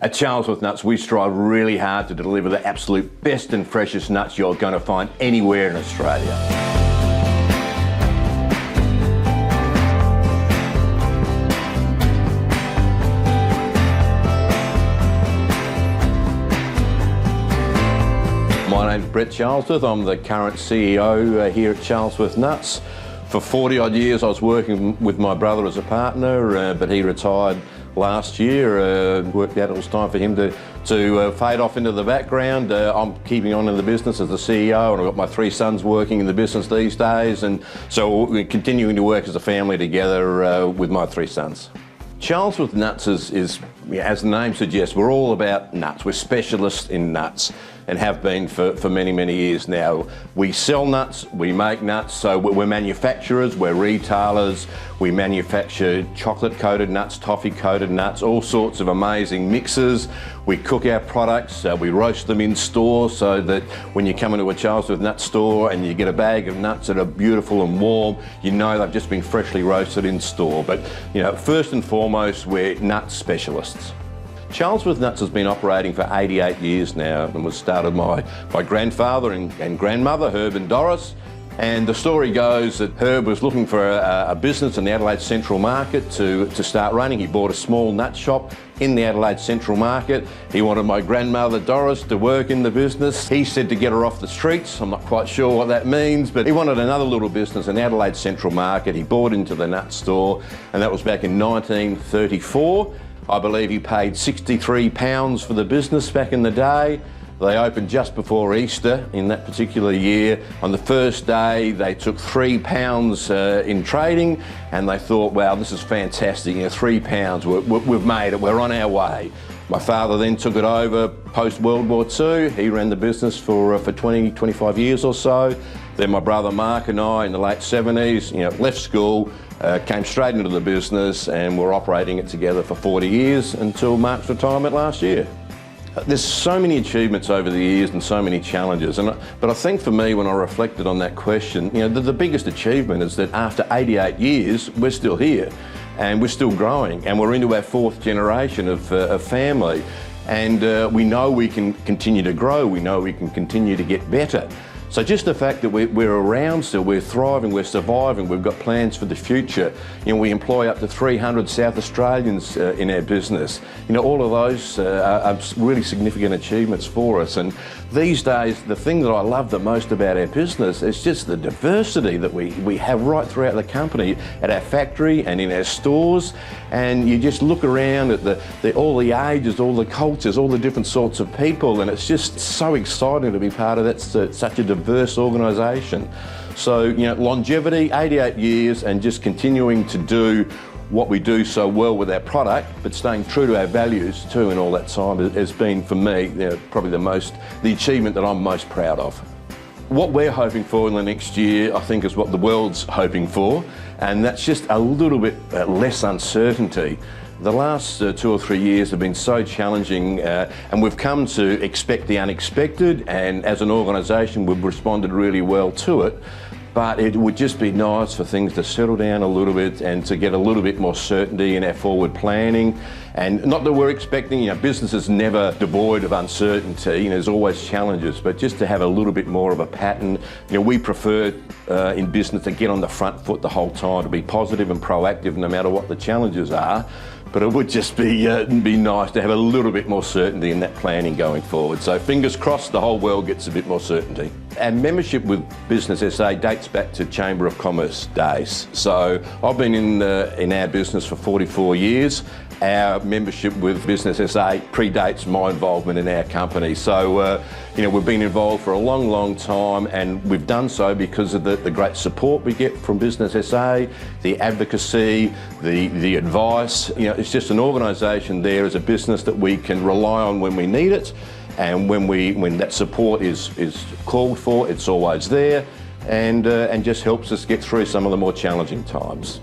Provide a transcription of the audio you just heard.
At Charlesworth Nuts, we strive really hard to deliver the absolute best and freshest nuts you're going to find anywhere in Australia. My name's Brett Charlesworth. I'm the current CEO here at Charlesworth Nuts. For 40 odd years I was working with my brother as a partner, but he retired last year. Worked out it was time for him to fade off into the background. I'm keeping on in the business as the CEO, and I've got my 3 sons working in the business these days, and so we're continuing to work as a family together with my 3 sons. Charlesworth Nuts is, as the name suggests, we're all about nuts. We're specialists in nuts and have been for many, many years now. We sell nuts, we make nuts, so we're manufacturers, we're retailers, we manufacture chocolate-coated nuts, toffee-coated nuts, all sorts of amazing mixes. We cook our products, we roast them in store so that when you come into a Charlesworth Nut store and you get a bag of nuts that are beautiful and warm, you know they've just been freshly roasted in store. But first and foremost, we're nut specialists. Charlesworth Nuts has been operating for 88 years now and was started by my grandfather and grandmother, Herb and Doris. And the story goes that Herb was looking for a business in the Adelaide Central Market to start running. He bought a small nut shop in the Adelaide Central Market. He wanted my grandmother Doris to work in the business. He said to get her off the streets. I'm not quite sure what that means, but he wanted another little business in the Adelaide Central Market. He bought into the nut store, and that was back in 1934. I believe he paid £63 for the business back in the day. They opened just before Easter in that particular year. On the first day, they took £3 in trading, and they thought, wow, this is fantastic, £3, we've made it, we're on our way. My father then took it over post-World War II. He ran the business for 20, 25 years or so. Then my brother Mark and I, in the late 70s, left school, came straight into the business, and we're operating it together for 40 years until Mark's retirement last year. There's so many achievements over the years and so many challenges, but I think for me, when I reflected on that question, the biggest achievement is that after 88 years, we're still here and we're still growing, and we're into our 4th generation of family, and we know we can continue to grow, we know we can continue to get better. So just the fact that we're around still, we're thriving, we're surviving, we've got plans for the future. We employ up to 300 South Australians in our business. All of those are really significant achievements for us. And these days, the thing that I love the most about our business is just the diversity that we have right throughout the company, at our factory and in our stores. And you just look around at all the ages, all the cultures, all the different sorts of people, and it's just so exciting to be part of that, such a diverse organisation. So, longevity, 88 years, and just continuing to do what we do so well with our product, but staying true to our values too in all that time has been, for me, probably the achievement that I'm most proud of. What we're hoping for in the next year, I think, is what the world's hoping for, and that's just a little bit less uncertainty. The last 2 or 3 years have been so challenging, and we've come to expect the unexpected, and as an organisation we've responded really well to it. But it would just be nice for things to settle down a little bit and to get a little bit more certainty in our forward planning. And not that we're expecting, business is never devoid of uncertainty, there's always challenges, but just to have a little bit more of a pattern. We prefer in business to get on the front foot the whole time, to be positive and proactive no matter what the challenges are. But it would just be nice to have a little bit more certainty in that planning going forward. So fingers crossed the whole world gets a bit more certainty. Our membership with Business SA dates back to Chamber of Commerce days. So I've been in our business for 44 years. Our membership with Business SA predates my involvement in our company. So, we've been involved for a long, long time, and we've done so because of the great support we get from Business SA, the advocacy, the advice. It's just an organisation there as a business that we can rely on when we need it, and when that support is called for, it's always there, and just helps us get through some of the more challenging times.